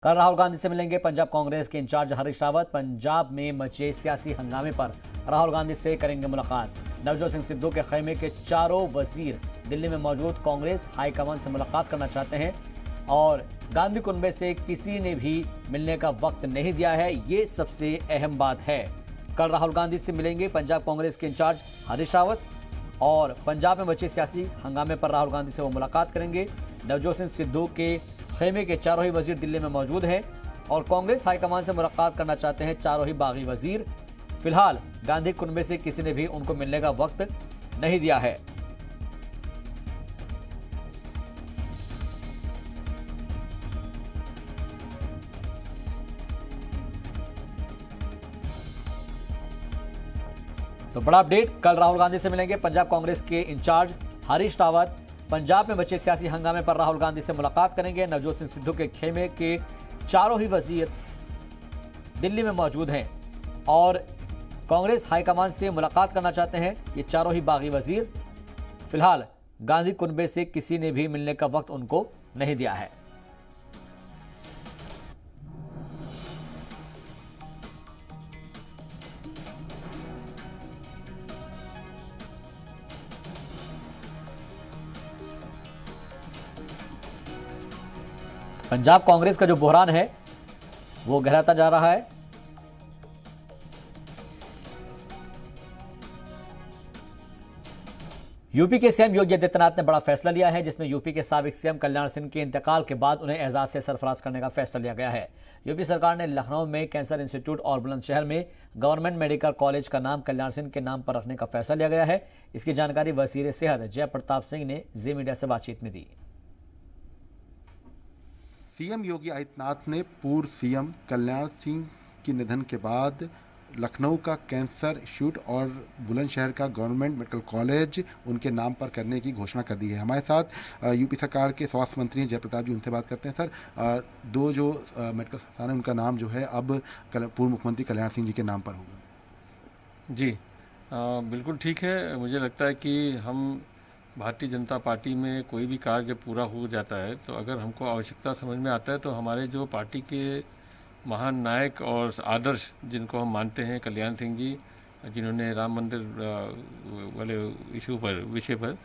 कल राहुल गांधी से मिलेंगे पंजाब कांग्रेस के इंचार्ज हरीश रावत। पंजाब में मचे सियासी हंगामे पर राहुल गांधी से करेंगे मुलाकात। नवजोत सिंह सिद्धू के खेमे के चारों वजीर दिल्ली में मौजूद कांग्रेस हाईकमान से मुलाकात करना चाहते हैं और गांधी कुनबे से किसी ने भी मिलने का वक्त नहीं दिया है। ये सबसे अहम बात है। कल राहुल गांधी से मिलेंगे पंजाब कांग्रेस के इंचार्ज हरीश रावत और पंजाब में मचे सियासी हंगामे पर राहुल गांधी से वो मुलाकात करेंगे। नवजोत सिंह सिद्धू के खेमे के चारों ही वजीर दिल्ली में मौजूद हैं और कांग्रेस हाईकमान से मुलाकात करना चाहते हैं चारों ही बागी वजीर। फिलहाल गांधी कुनबे से किसी ने भी उनको मिलने का वक्त नहीं दिया है। तो बड़ा अपडेट, कल राहुल गांधी से मिलेंगे पंजाब कांग्रेस के इंचार्ज हरीश रावत। पंजाब में बचे सियासी हंगामे पर राहुल गांधी से मुलाकात करेंगे। नवजोत सिंह सिद्धू के खेमे के चारों ही वजीर दिल्ली में मौजूद हैं और कांग्रेस हाईकमान से मुलाकात करना चाहते हैं ये चारों ही बागी वजीर। फिलहाल गांधी कुनबे से किसी ने भी मिलने का वक्त उनको नहीं दिया है। पंजाब कांग्रेस का जो बहरान है वो गहराता जा रहा है। यूपी के सीएम योगी आदित्यनाथ ने बड़ा फैसला लिया है जिसमें यूपी के साबिक सीएम कल्याण सिंह के इंतकाल के बाद उन्हें एजाज से सरफराज करने का फैसला लिया गया है। यूपी सरकार ने लखनऊ में कैंसर इंस्टीट्यूट और बुलंदशहर में गवर्नमेंट मेडिकल कॉलेज का नाम कल्याण सिंह के नाम पर रखने का फैसला लिया गया है। इसकी जानकारी वजीर सेहत जय प्रताप सिंह ने जी मीडिया से बातचीत में दी। सीएम योगी आदित्यनाथ ने पूर्व सीएम कल्याण सिंह के निधन के बाद लखनऊ का कैंसर इंस्टीट्यूट और बुलंदशहर का गवर्नमेंट मेडिकल कॉलेज उनके नाम पर करने की घोषणा कर दी है। हमारे साथ यूपी सरकार के स्वास्थ्य मंत्री जय प्रताप जी, उनसे बात करते हैं। सर, दो जो मेडिकल संस्थान है उनका नाम जो है अब पूर्व मुख्यमंत्री कल्याण सिंह जी के नाम पर होगा। जी बिल्कुल ठीक है। मुझे लगता है कि हम भारतीय जनता पार्टी में कोई भी कार्य पूरा हो जाता है तो अगर हमको आवश्यकता समझ में आता है तो हमारे जो पार्टी के महान नायक और आदर्श जिनको हम मानते हैं कल्याण सिंह जी, जिन्होंने राम मंदिर वाले विषय पर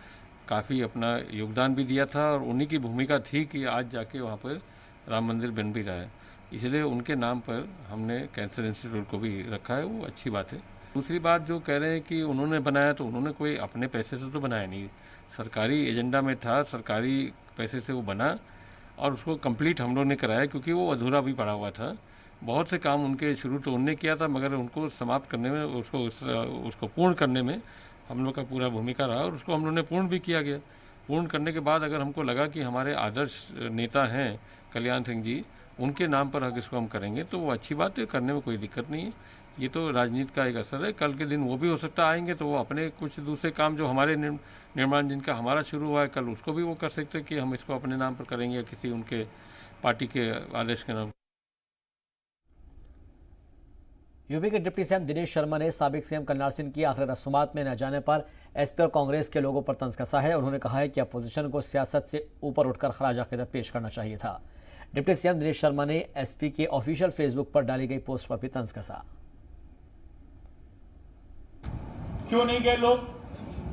काफ़ी अपना योगदान भी दिया था और उन्हीं की भूमिका थी कि आज जाके वहाँ पर राम मंदिर बन भी रहा है। इसलिए उनके नाम पर हमने कैंसर इंस्टीट्यूट को भी रखा है, वो अच्छी बात है। दूसरी बात जो कह रहे हैं कि उन्होंने बनाया तो उन्होंने कोई अपने पैसे से तो बनाया नहीं, सरकारी एजेंडा में था, सरकारी पैसे से वो बना और उसको कंप्लीट हम लोग ने कराया क्योंकि वो अधूरा भी पड़ा हुआ था। बहुत से काम उनके शुरू तो उनने किया था मगर उनको समाप्त करने में उसको पूर्ण करने में हम लोग का पूरा भूमिका रहा और उसको हम लोग ने पूर्ण भी किया गया। पूर्ण करने के बाद अगर हमको लगा कि हमारे आदर्श नेता हैं कल्याण सिंह जी, उनके नाम पर अगर इसको हम करेंगे तो वो अच्छी बात है, करने में कोई दिक्कत नहीं है। ये तो राजनीति का एक असर है। कल के दिन वो भी हो सकता आएंगे तो वो अपने कुछ दूसरे काम जो हमारे निर्माण जिनका हमारा शुरू हुआ है कल उसको भी वो कर सकते हैं कि हम इसको अपने नाम पर करेंगे या किसी उनके पार्टी के आदेश के नाम। यूपी के डिप्टी सीएम दिनेश शर्मा ने साबिक सीएम कल्याण सिंह की आखिरी रस्मात में न जाने पर एसपी और कांग्रेस के लोगों पर तंज कसा है। उन्होंने कहा है कि अपोजिशन को सियासत से ऊपर उठकर खराज अकीदत पेश करना चाहिए था। डिप्टी सीएम दिनेश शर्मा ने एसपी के ऑफिशियल फेसबुक पर डाली गई पोस्ट पर भी तंज कसा। क्यों नहीं गए लोग,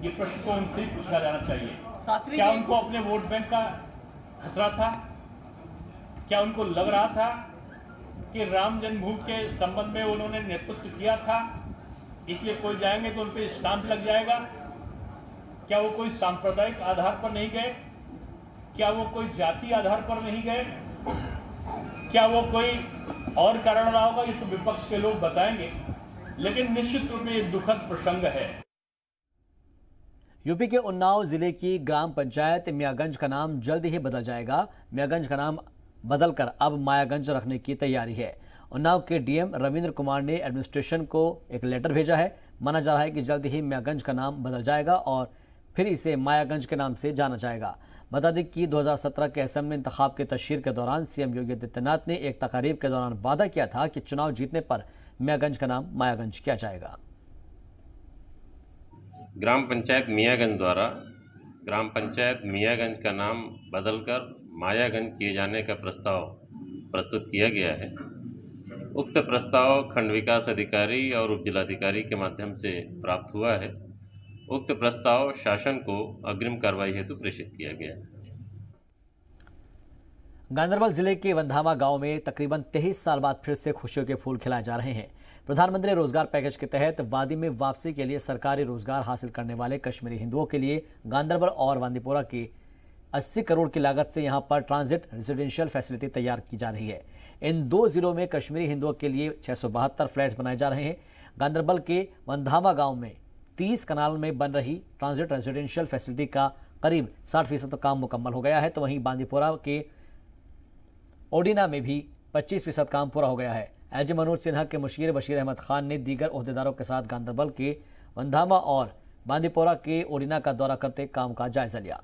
ये प्रश्न को उनसे पूछा जाना चाहिए। क्या उनको अपने वोट बैंक का खतरा था? क्या उनको लग रहा था कि राम जन्मभूमि के संबंध में उन्होंने नेतृत्व किया था इसलिए कोई जाएंगे तो उन पे स्टाम्प लग जाएगा? क्या वो कोई सांप्रदायिक आधार पर नहीं गए? क्या वो कोई जाति आधार पर नहीं गए? क्या वो कोई और कारण रहा होगा? ये तो विपक्ष के लोग बताएंगे, लेकिन निश्चित रूप में एक दुखद प्रसंग है। यूपी के उन्नाव जिले की ग्राम पंचायत मियागंज का नाम जल्द ही बदल जाएगा। मियागंज का नाम बदलकर अब मायागंज रखने की तैयारी है। उन्नाव के डीएम रविंद्र कुमार ने एडमिनिस्ट्रेशन को एक लेटर भेजा है। माना जा रहा है कि जल्द ही मियागंज का नाम बदल जाएगा और फिर इसे मायागंज के नाम से जाना जाएगा। बता दें कि 2017 के असेंबली इंतखाब के तशहीर के दौरान सीएम योगी आदित्यनाथ ने एक तकारीब के दौरान वादा किया था कि चुनाव जीतने पर मियागंज का नाम मायागंज किया जाएगा। ग्राम पंचायत मियागंज द्वारा ग्राम पंचायत मियागंज का नाम बदलकर मायागंज किए जाने का प्रस्ताव प्रस्तुत किया गया है। उक्त प्रस्ताव खंड विकास अधिकारी और उप जिलाधिकारी के माध्यम से प्राप्त हुआ है। उक्त प्रस्ताव शासन को अग्रिम कार्रवाई हेतु प्रेषित किया गया है। गांदरबल जिले के वंधावा गांव में तकरीबन 23 साल बाद फिर से खुशियों के फूल खिलाए जा रहे हैं। प्रधानमंत्री रोजगार पैकेज के तहत वादी में वापसी के लिए सरकारी रोजगार हासिल करने वाले कश्मीरी हिंदुओं के लिए गांदरबल और बांदीपोरा की 80 करोड़ की लागत से यहां पर ट्रांजिट रेजिडेंशियल फैसिलिटी तैयार की जा रही है। इन दो जिलों में कश्मीरी हिंदुओं के लिए 672 फ्लैट्स बनाए जा रहे हैं। गांदरबल के वंधावा गांव में 30 कनाल में बन रही ट्रांजिट रेजिडेंशियल फैसिलिटी का करीब 60% काम मुकम्मल हो गया है, तो वहीं बांदीपोरा के ओडिना में भी 25% काम पूरा हो गया है। एजे मनोज सिन्हा के मुशीर बशीर अहमद खान ने दीगर ओहदेदारों के साथ गांदरबल के वंधावा और बांदीपोरा के ओडिना का दौरा करते काम का जायजा लिया।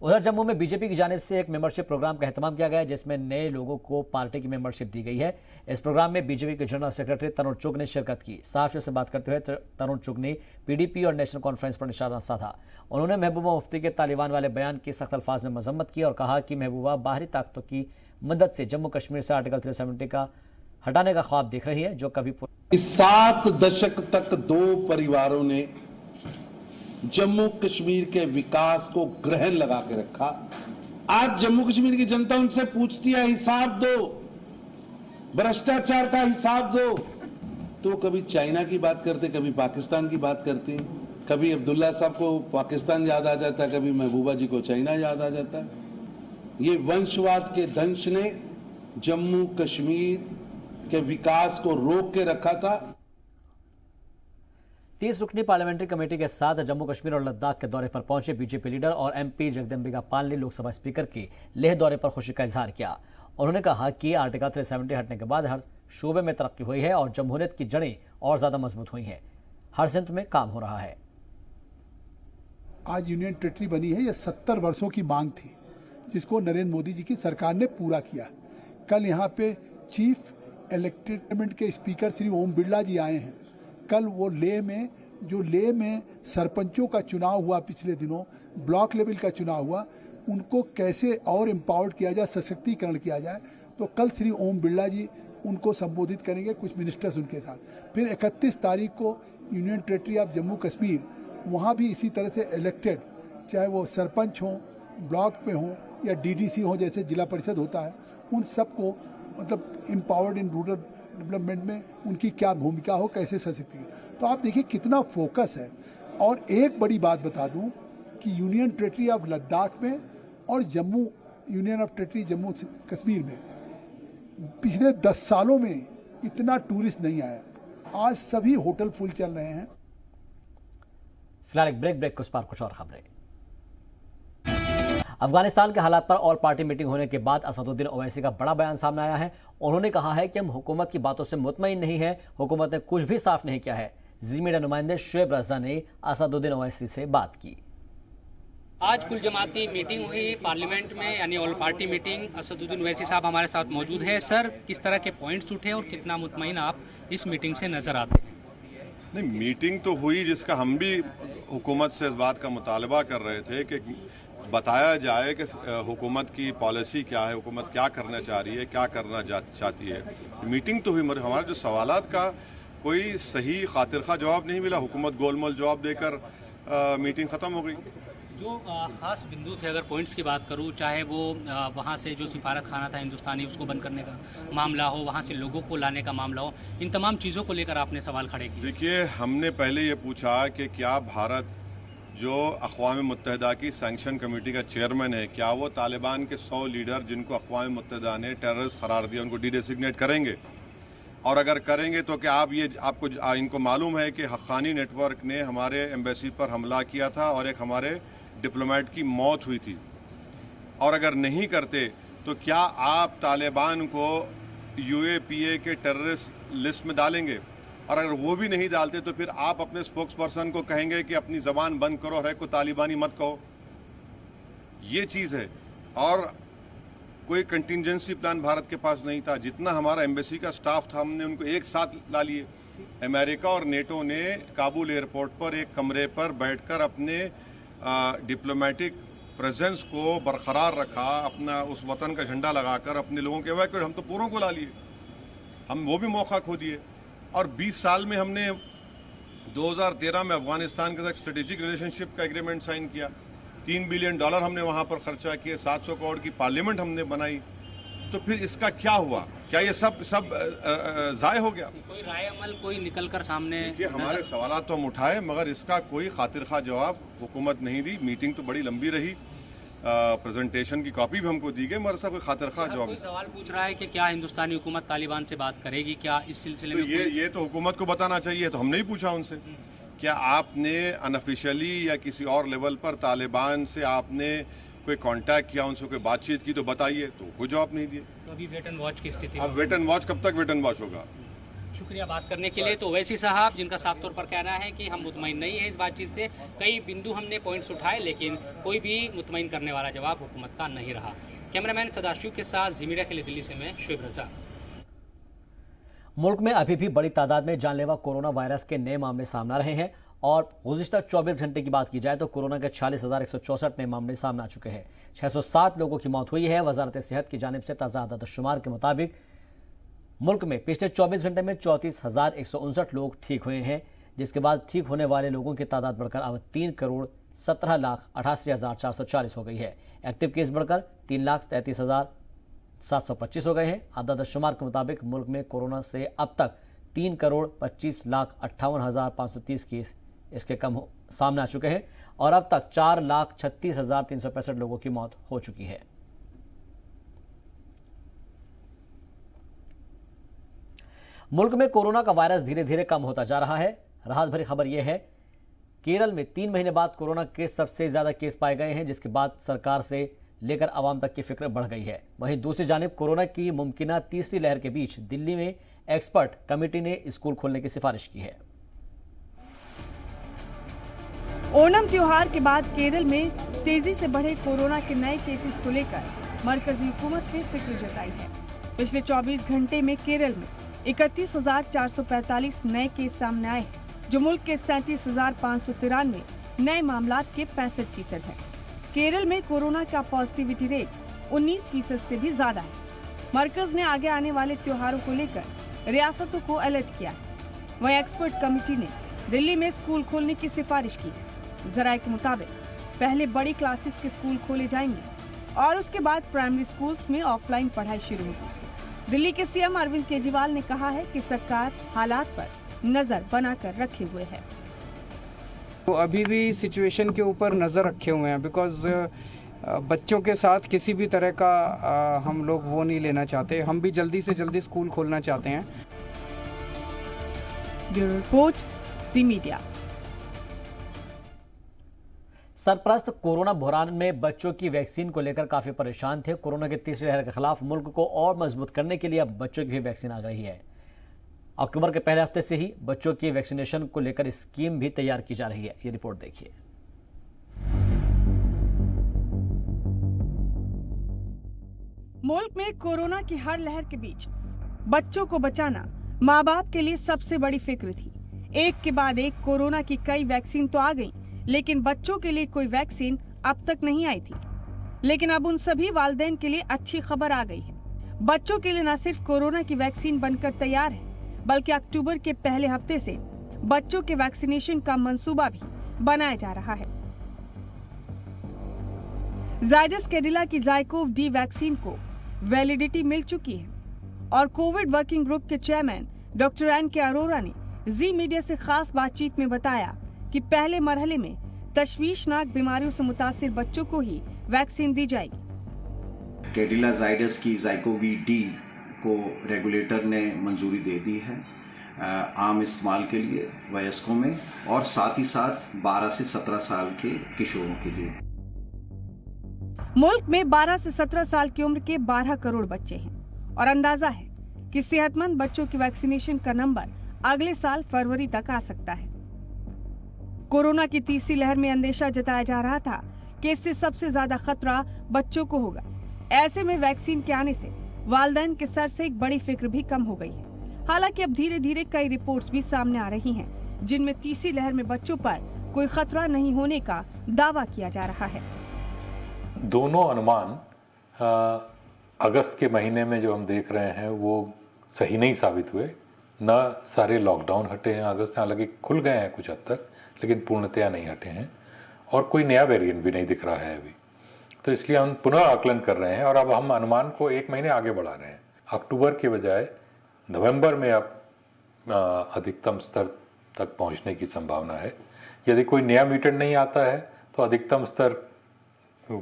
उधर जम्मू में बीजेपी की जानिब से एक मेंबरशिप प्रोग्राम का एहतमाम किया गया, जिसमें नए लोगों को पार्टी की मेंबरशिप दी गई है। इस प्रोग्राम में बीजेपी के जनरल सेक्रेटरी तरुण चुग ने शिरकत की। सहाफियों से बात करते हुए तरुण चुग ने पीडीपी और नेशनल कॉन्फ्रेंस पर निशाना साधा। उन्होंने महबूबा मुफ्ती के तालिबान वाले बयान की सख्त अल्फाज में मजम्मत की और कहा कि महबूबा बाहरी ताकतों की मदद से जम्मू कश्मीर से आर्टिकल 370 का हटाने का ख्वाब देख रही है, जो कभी 7 दशक तक 2 परिवारों ने जम्मू कश्मीर के विकास को ग्रहण लगा के रखा। आज जम्मू कश्मीर की जनता उनसे पूछती है हिसाब दो, भ्रष्टाचार का हिसाब दो। तो कभी चाइना की बात करते, कभी पाकिस्तान की बात करते, कभी अब्दुल्ला साहब को पाकिस्तान याद आ जाता है, कभी महबूबा जी को चाइना याद आ जाता है। ये वंशवाद के दंश ने जम्मू कश्मीर के विकास को रोक के रखा था। 30 रुकनी पार्लियामेंट्री कमेटी के साथ जम्मू कश्मीर और लद्दाख के दौरे पर पहुंचे बीजेपी लीडर और एमपी जगदम्बिका पाल ने लोकसभा स्पीकर के लेह दौरे पर खुशी का इजहार किया। उन्होंने कहा कि आर्टिकल 370 हटने के बाद हर शोबे में तरक्की हुई है और जमहूरियत की जड़ें और ज्यादा मजबूत हुई हैं। हर सिमत में काम हो रहा है। आज यूनियन टेरिटरी बनी है, यह 70 वर्षों की मांग थी, जिसको नरेंद्र मोदी जी की सरकार ने पूरा किया। कल यहाँ पे चीफ इलेक्टेड के स्पीकर श्री ओम बिरला जी आए हैं। कल वो लेह में सरपंचों का चुनाव हुआ, पिछले दिनों ब्लॉक लेवल का चुनाव हुआ, उनको कैसे और एम्पावर्ड किया जाए, सशक्तिकरण किया जाए। तो कल श्री ओम बिरला जी उनको संबोधित करेंगे, कुछ मिनिस्टर्स उनके साथ। फिर 31 तारीख को union territory of Jammu Kashmir, वहाँ भी इसी तरह से इलेक्टेड, चाहे वो सरपंच हों, ब्लॉक पे हों या डीडीसी हों, जैसे जिला परिषद होता है, उन सबको मतलब एम्पावर्ड इन रूरल डेवलपमेंट में उनकी क्या भूमिका हो, कैसे सशक्तिकरण। तो आप देखिए कितना फोकस है। और एक बड़ी बात बता दूं कि यूनियन टेरिटरी ऑफ लद्दाख में और Jammu union of territory Jammu Kashmir में पिछले 10 सालों में इतना टूरिस्ट नहीं आया। आज सभी होटल फुल चल रहे हैं। फिलहाल एक ब्रेक कुछ पार कुछ और खबरें। अफगानिस्तान के हालात पर ऑल पार्टी मीटिंग होने के बाद असदुद्दीन ओवैसी का बड़ा बयान सामने आया है। उन्होंने कहा है कि हम हुकूमत की बातों से मुतमईन नहीं है, हुकूमत ने कुछ भी साफ नहीं किया है। जी मीडिया नुमाइंदे शुएब रज़ा ने असदुद्दीन ओवैसी से बात की। आज कुल जमाती मीटिंग हुई पार्लियामेंट में, यानी all party meeting. Asaduddin Owaisi साहब हमारे साथ मौजूद हैं। सर, किस तरह के पॉइंट्स उठे और कितना मुतमईन आप इस मीटिंग से नजर आते हैं? नहीं, मीटिंग तो हुई जिसका हम भी हुकूमत से इस बात का मुतालबा कर रहे थे कि बताया जाए कि हुकूमत की पॉलिसी क्या है, हुकूमत क्या करना चाह रही है, क्या करना चाहती है। मीटिंग तो हुई मगर हमारे जो सवालात का कोई सही खातिरखा जवाब नहीं मिला। हुकूमत गोलमोल जवाब देकर मीटिंग ख़त्म हो गई। जो ख़ास बिंदु थे, अगर पॉइंट्स की बात करूं, चाहे वो वहां से जो सिफारत खाना था हिंदुस्तानी, उसको बंद करने का मामला हो, वहां से लोगों को लाने का मामला हो, इन तमाम चीज़ों को लेकर आपने सवाल खड़े किए। देखिए, हमने पहले ये पूछा कि क्या भारत जो अक़वाम मुत्तहिदा की सैंक्शन कमेटी का चेयरमैन है, क्या वो तालिबान के 100 लीडर जिनको अक़वाम मुत्तहिदा ने टेररिस्ट करार दिया उनको डिडेसिग्नेट करेंगे? और अगर करेंगे तो क्या आपको इनको मालूम है कि हक़ानी नेटवर्क ने हमारे एम्बेसी पर हमला किया था और एक हमारे डिप्लोमेट की मौत हुई थी? और अगर नहीं करते तो क्या आप तालिबान को UAPA के टेररिस्ट लिस्ट में डालेंगे? और अगर वो भी नहीं डालते तो फिर आप अपने स्पोक्स पर्सन को कहेंगे कि अपनी ज़बान बंद करो और है को तालिबानी मत कहो। ये चीज़ है। और कोई कंटिजेंसी प्लान भारत के पास नहीं था। जितना हमारा एम्बेसी का स्टाफ था, हमने उनको एक साथ ला लिए। अमेरिका और नेटो ने काबुल एयरपोर्ट पर एक कमरे पर बैठकर अपने डिप्लोमेटिक प्रेजेंस को बरकरार रखा, अपना उस वतन का झंडा लगाकर अपने लोगों के इवैक्यूएट, हम तो पूरों को ला लिए, हम वो भी मौका खो दिए। और 20 साल में हमने 2013 में अफगानिस्तान के साथ स्ट्रेटेजिक रिलेशनशिप का एग्रीमेंट साइन किया, $3 बिलियन हमने वहाँ पर खर्चा किए, 700 करोड़ की पार्लियामेंट हमने बनाई। तो फिर इसका क्या हुआ? क्या ये सब ज़ाय हो गया? कोई राय अमल कोई निकल कर सामने? देखिए, हमारे सवाल तो हम उठाए मगर इसका कोई खातिर खा जवाब हुकूमत नहीं दी। मीटिंग तो बड़ी लंबी रही, प्रेजेंटेशन की कॉपी भी हमको दी गई मगर इसका कोई खातिर खा जवाब नहीं। सवाल पूछ रहा है कि क्या हिंदुस्तानी हुकूमत तालिबान से बात करेगी, क्या इस सिलसिले में? ये तो हुकूमत को बताना चाहिए, तो हमने ही पूछा उनसे, क्या आपने अनऑफिशियली या किसी और लेवल पर तालिबान से आपने कोई कांटेक्ट किया, उनसे कोई बातचीत की, तो बताइए। तो कोई जवाब नहीं दिए। तो अभी वेट एंड वॉच की स्थिति। अब वेट एंड वॉच कब तक वेट एंड वॉच होगा? शुक्रिया बात करने के लिए। तो वैसी साहब जिनका साफ तौर पर कहना है कि हम मुतमईन नहीं है इस बातचीत से, कई बिंदु हमने पॉइंट्स उठाए लेकिन कोई भी मुतमईन करने वाला जवाब हुकूमत का नहीं रहा। कैमरामैन सदाशिव के साथ जी मीडिया के लिए दिल्ली से मैं शुएब रजा। मुल्क में अभी भी बड़ी तादाद में जानलेवा कोरोना वायरस के नए मामले सामने आ रहे हैं और गुज़िश्ता 24 घंटे की बात की जाए तो कोरोना के 46,164 नए मामले सामने आ चुके हैं। 607 लोगों की मौत हुई है। वजारत सेहत की जानिब से ताज़ा आदाद-ओ-शुमार के मुताबिक मुल्क में पिछले 24 घंटे में 34,159 लोग ठीक हुए हैं, जिसके बाद ठीक होने वाले लोगों की तादाद बढ़कर अब 3,17,88,440 हो गई है। एक्टिव केस बढ़कर 3,33,725 हो गए हैं। आदाद-ओ-शुमार के मुताबिक मुल्क में कोरोना से अब तक 3,25,58,530 केस इसके कम सामने आ चुके हैं और अब तक 4,36,365 लोगों की मौत हो चुकी है। मुल्क में कोरोना का वायरस धीरे धीरे कम होता जा रहा है। राहत भरी खबर यह है, केरल में 3 महीने बाद कोरोना के सबसे ज्यादा केस पाए गए हैं, जिसके बाद सरकार से लेकर आवाम तक की फिक्र बढ़ गई है। वहीं दूसरी जानिब कोरोना की मुमकिना तीसरी लहर के बीच दिल्ली में एक्सपर्ट कमेटी ने स्कूल खोलने की सिफारिश की है। ओणम त्योहार के बाद केरल में तेजी से बढ़े कोरोना के नए केसेस को लेकर मरकजी हुकूमत ने फिक्र जताई है। पिछले 24 घंटे में केरल में 31,445 नए केस सामने आए हैं, जो मुल्क के 37,593 नए मामलात के 65% है। केरल में कोरोना का पॉजिटिविटी रेट 19% से भी ज्यादा है। मरकज ने आगे आने वाले त्योहारों को लेकर रियासतों को अलर्ट किया। वहीं एक्सपर्ट कमेटी ने दिल्ली में स्कूल खोलने की सिफारिश की। जराये के मुताबिक पहले बड़ी क्लासेस के स्कूल खोले जाएंगे और उसके बाद प्राइमरी स्कूल्स में ऑफलाइन पढ़ाई शुरू होगी। दिल्ली के सीएम अरविंद केजरीवाल ने कहा है कि सरकार हालात पर नजर बनाकर रखे हुए है। तो अभी भी सिचुएशन के ऊपर नजर रखे हुए हैं, बिकॉज बच्चों के साथ किसी भी तरह का हम लोग वो नहीं लेना चाहते। हम भी जल्दी से जल्दी स्कूल खोलना चाहते हैं। Bureau report, Zee media. सरपरस्त corona बहरान में बच्चों की वैक्सीन को लेकर काफी परेशान थे। कोरोना की तीसरी लहर के खिलाफ मुल्क को और मजबूत करने के लिए अब बच्चों की भी वैक्सीन आ गई है। अक्टूबर के पहले हफ्ते से ही बच्चों की वैक्सीनेशन को लेकर स्कीम भी तैयार की जा रही है। ये रिपोर्ट देखिए। मुल्क में कोरोना की हर लहर के बीच बच्चों को बचाना माँ बाप के लिए सबसे बड़ी फिक्र थी। एक के बाद एक कोरोना की कई वैक्सीन तो आ गई, लेकिन बच्चों के लिए कोई वैक्सीन अब तक नहीं आई थी। लेकिन अब उन सभी वालिदैन के लिए अच्छी खबर आ गई है। बच्चों के लिए न सिर्फ कोरोना की वैक्सीन बनकर तैयार है, बल्कि अक्टूबर के पहले हफ्ते से बच्चों के वैक्सीनेशन का मंसूबा भी बनाया जा रहा है। जायडस कैडिला की जाइकोव डी वैक्सीन को वैलिडिटी मिल चुकी है और कोविड वर्किंग ग्रुप के चेयरमैन डॉक्टर एन के अरोरा ने जी मीडिया से खास बातचीत में बताया कि पहले मरहले में तशवीशनाक बीमारियों से मुतासिर बच्चों को ही वैक्सीन दी जाएगी। कैडिला जाइडस की जाइकोवी डी को रेगुलेटर ने मंजूरी दे दी है आम इस्तेमाल के लिए वयस्कों में और साथ ही साथ 12 से 17 साल के किशोरों के लिए। मुल्क में 12 से 17 साल की उम्र के 12 करोड़ बच्चे हैं और अंदाजा है कि सेहतमंद बच्चों की वैक्सीनेशन का नंबर अगले साल फरवरी तक आ सकता है। कोरोना की तीसरी लहर में अंदेशा जताया जा रहा था कि इससे सबसे ज्यादा खतरा बच्चों को होगा। ऐसे में वैक्सीन के आने से वालिदैन के सर से एक बड़ी फिक्र भी कम हो गई है। हालांकि अब धीरे धीरे कई रिपोर्ट्स भी सामने आ रही हैं, जिनमें तीसरी लहर में बच्चों पर कोई खतरा नहीं होने का दावा किया जा रहा है। दोनों अनुमान अगस्त के महीने में जो हम देख रहे हैं वो सही नहीं साबित हुए। न सारे लॉकडाउन हटे हैं अगस्त, हालांकि खुल गए हैं कुछ हद तक, लेकिन पूर्णतया नहीं हटे हैं और कोई नया वेरिएंट भी नहीं दिख रहा है अभी। तो इसलिए हम पुनः आकलन कर रहे हैं और अब हम अनुमान को 1 महीने आगे बढ़ा रहे हैं। अक्टूबर के बजाय नवंबर में अब अधिकतम स्तर तक पहुंचने की संभावना है। यदि कोई नया म्यूटेंट नहीं आता है तो अधिकतम स्तर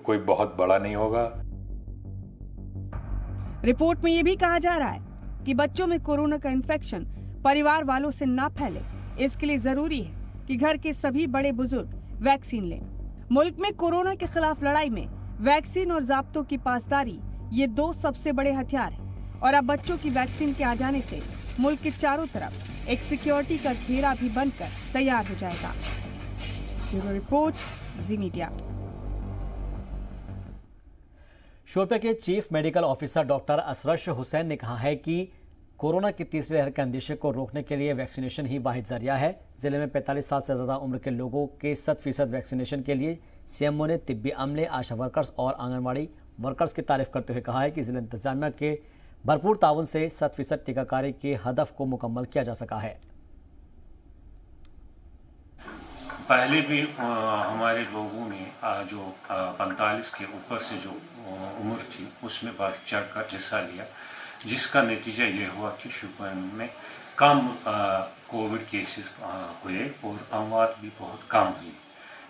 कोई बहुत बड़ा नहीं होगा। रिपोर्ट में ये भी कहा जा रहा है कि बच्चों में कोरोना का इन्फेक्शन परिवार वालों से ना फैले, इसके लिए जरूरी है कि घर के सभी बड़े बुजुर्ग वैक्सीन लें। मुल्क में कोरोना के खिलाफ लड़ाई में वैक्सीन और ज़ाब्तों की पासदारी ये 2 सबसे बड़े हथियार हैं और अब बच्चों की वैक्सीन के आ जाने से मुल्क के चारों तरफ एक सिक्योरिटी का घेरा भी बनकर तैयार हो जाएगा। Bureau report, Zee media. Shopian के चीफ मेडिकल ऑफिसर डॉक्टर असरश हुसैन ने कहा है कि कोरोना की तीसरी लहर के अंदेशे को रोकने के लिए वैक्सीनेशन ही वाहिद जरिया है। जिले में 45 साल से ज़्यादा उम्र के लोगों के 100% वैक्सीनेशन के लिए सीएमओ ने तिब्बी अमले, आशा वर्कर्स और आंगनबाड़ी वर्कर्स की तारीफ करते हुए कहा है कि जिला इंतजामिया के भरपूर ताउन से 100% टीकाकारी के हदफ को मुकम्मल किया जा सका है। पहले भी हमारे लोगों ने जो 45 के ऊपर से जो उम्र थी उसमें बढ़ चढ़ कर हिस्सा लिया, जिसका नतीजा ये हुआ कि शुगर में कम कोविड केसेस हुए और अमवात भी बहुत कम हुई।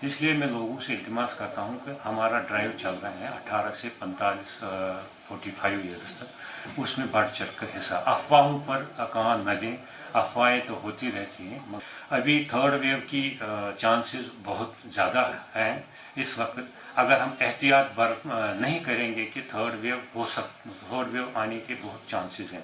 इसलिए मैं लोगों से इल्तिमास करता हूँ कि हमारा ड्राइव चल रहा है 18 से 45 ईयर्स तक, उसमें बढ़ चढ़ कर हिस्सा। अफवाहों पर कान न दें, अफवाहें तो होती रहती हैं। अभी थर्ड वेव की चांसेस बहुत ज़्यादा हैं इस वक्त। अगर हम एहतियात नहीं करेंगे कि थर्ड वेव आने के बहुत चांसेस हैं।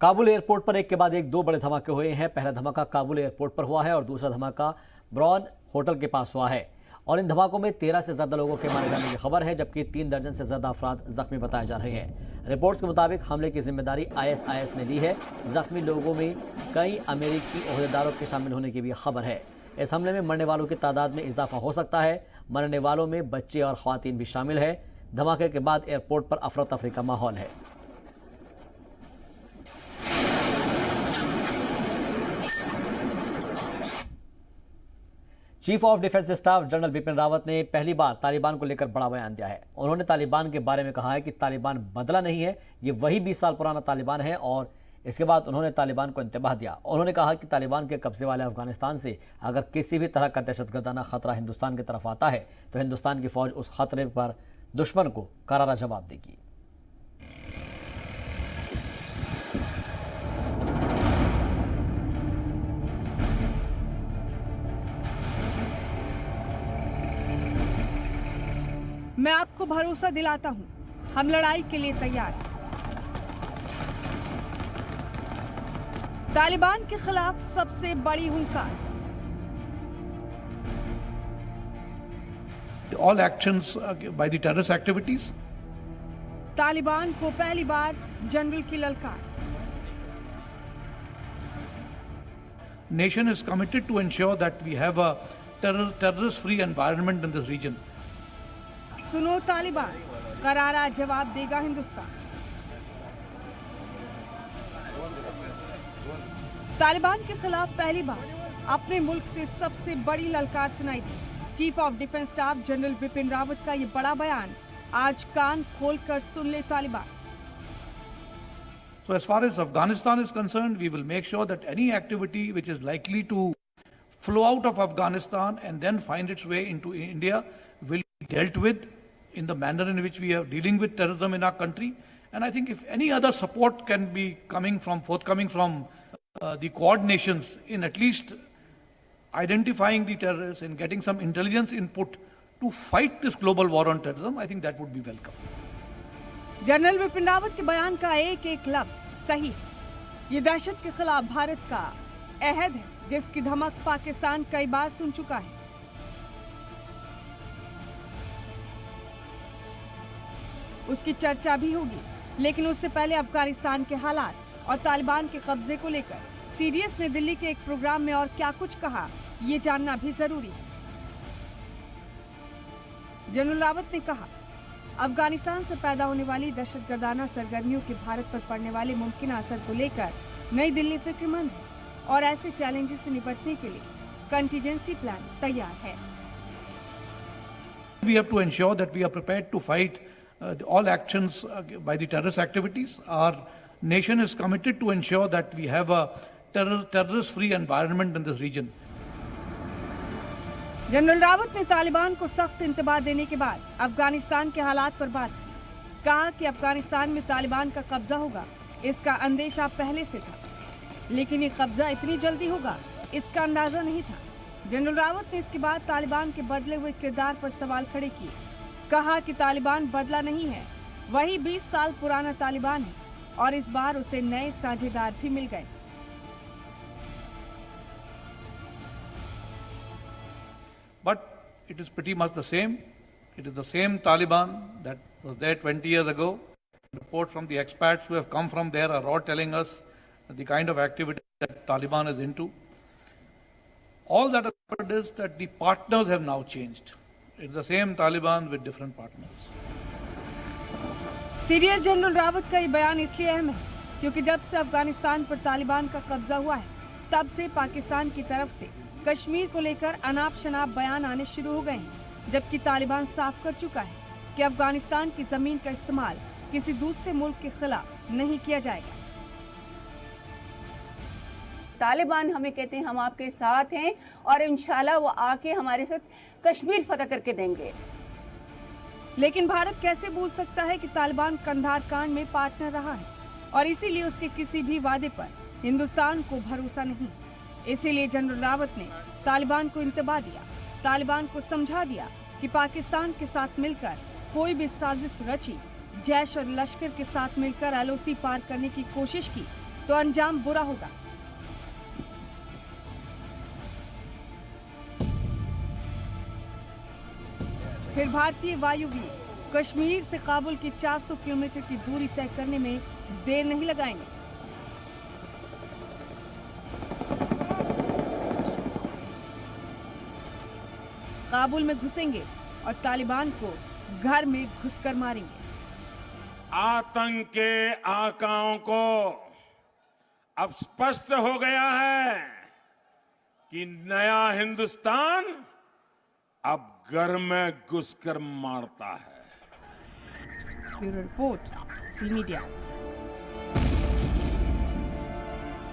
काबुल एयरपोर्ट पर एक के बाद एक 2 बड़े धमाके हुए हैं। पहला धमाका काबुल एयरपोर्ट पर हुआ है और दूसरा धमाका ब्रॉन होटल के पास हुआ है और इन धमाकों में 13 से ज्यादा लोगों के मारे जाने की खबर है, जबकि 3 दर्जन से ज्यादा अफराद जख्मी बताए जा रहे हैं। रिपोर्ट्स के मुताबिक हमले की जिम्मेदारी ISIS ने ली है। जख्मी लोगों में कई अमेरिकी ओहदेदारों के शामिल होने की भी खबर है। इस हमले में मरने वालों की तादाद में इजाफा हो सकता है। मरने वालों में बच्चे और ख्वातीन भी शामिल है। धमाके के बाद एयरपोर्ट पर अफरा तफरी का माहौल है। Chief of defence staff general Bipin Rawat ने पहली बार तालिबान को लेकर बड़ा बयान दिया है। उन्होंने तालिबान के बारे में कहा है कि तालिबान बदला नहीं है, ये वही 20 साल पुराना तालिबान है। और इसके बाद उन्होंने तालिबान को इंतबाह दिया। उन्होंने कहा कि तालिबान के कब्जे वाले अफगानिस्तान से अगर किसी भी तरह का दहशतगर्दाना खतरा हिंदुस्तान की तरफ आता है तो हिंदुस्तान की फौज उस खतरे पर दुश्मन को करारा जवाब देगी। मैं आपको भरोसा दिलाता हूं, हम लड़ाई के लिए तैयार हैं। तालिबान के खिलाफ सबसे बड़ी हुंकार। All actions by the terrorist activities. Taliban को पहली बार जनरल की ललकार। Nation is committed to ensure that we have a terrorist-free environment in this region. सुनो तालिबान, करारा जवाब देगा हिंदुस्तान। तालिबान के खिलाफ पहली बार अपने मुल्क से सबसे बड़ी ललकार सुनाई दी। Chief of defence staff general Bipin Rawat का ये बड़ा बयान, आज कान खोलकर सुन ले Taliban. So as far as Afghanistan is concerned, we will make sure that any activity which is likely to flow out of Afghanistan and then find its way into India will be dealt with in the manner in which we are dealing with terrorism in our country. And I think if any other support can be forthcoming from the Quad nations in at least identifying the terrorists and getting some intelligence input to fight this global war on terrorism, I think that would be welcome. General Bipin Rawat के बयान का एक एक लफ्ज सही। ये दहशत के खिलाफ भारत का अहद है, जिसकी धमक पाकिस्तान कई बार सुन चुका है। उसकी चर्चा भी होगी लेकिन उससे पहले अफगानिस्तान के हालात और तालिबान के कब्जे को लेकर सीडीएस ने दिल्ली के एक प्रोग्राम में और क्या कुछ कहा, ये जानना भी जरूरी है। जनरल रावत ने कहा, अफगानिस्तान से पैदा होने वाली दहशतगर्दाना सरगर्मियों के भारत पर पड़ने वाले मुमकिन असर को लेकर नई दिल्ली फिक्रमंद है और ऐसे चैलेंजेस से निपटने के लिए कंटीजेंसी प्लान तैयार है। We have to ensure that we are prepared to fight all actions by the terrorist activities. Our nation is committed to ensure that we have a terrorist-free environment in this region. General Rawat ने तालिबान को सख्त इंतबाह देने के बाद अफगानिस्तान के हालात पर बात की। कहा कि अफगानिस्तान में तालिबान का कब्जा होगा, इसका अंदेशा पहले से था, लेकिन ये कब्जा इतनी जल्दी होगा, इसका अंदाजा नहीं था। जनरल रावत ने इसके बाद तालिबान के बदले हुए किरदार पर सवाल खड़े किए। कहा कि तालिबान बदला नहीं है, वही 20 साल पुराना तालिबान है और इस बार उसे नए साझेदार भी मिल गए। But it is pretty much the same. It is the same Taliban that was there 20 years ago. Reports from the expats who have come from there are all telling us the kind of activity that Taliban is into. All that has happened is that the partners have now changed. It's the same Taliban with different partners. CDS general Rawat का ये बयान इसलिए अहम है क्योंकि जब से अफगानिस्तान पर तालिबान का कब्जा हुआ है, तब से पाकिस्तान की तरफ से कश्मीर को लेकर अनाप शनाप बयान आने शुरू हो गए हैं, जबकि तालिबान साफ कर चुका है कि अफगानिस्तान की जमीन का इस्तेमाल किसी दूसरे मुल्क के खिलाफ नहीं किया जाएगा। तालिबान हमें कहते हैं हम आपके साथ हैं और इंशाल्लाह वो आके हमारे साथ कश्मीर फतह करके देंगे। लेकिन भारत कैसे भूल सकता है कि तालिबान कंधार कांड में पार्टनर रहा है और इसीलिए उसके किसी भी वादे पर हिंदुस्तान को भरोसा नहीं। इसीलिए जनरल रावत ने तालिबान को इंतबाह दिया, तालिबान को समझा दिया कि पाकिस्तान के साथ मिलकर कोई भी साजिश रची, जैश और लश्कर के साथ मिलकर एलओसी पार करने की कोशिश की तो अंजाम बुरा होगा। फिर भारतीय वायुवीर कश्मीर से काबुल की 400 किलोमीटर की दूरी तय करने में देर नहीं लगाएंगे। काबुल में घुसेंगे और तालिबान को घर में घुसकर मारेंगे। आतंक के आकाओं को अब स्पष्ट हो गया है कि नया हिंदुस्तान अब घर में घुसकर मारता है। Bureau report, C media.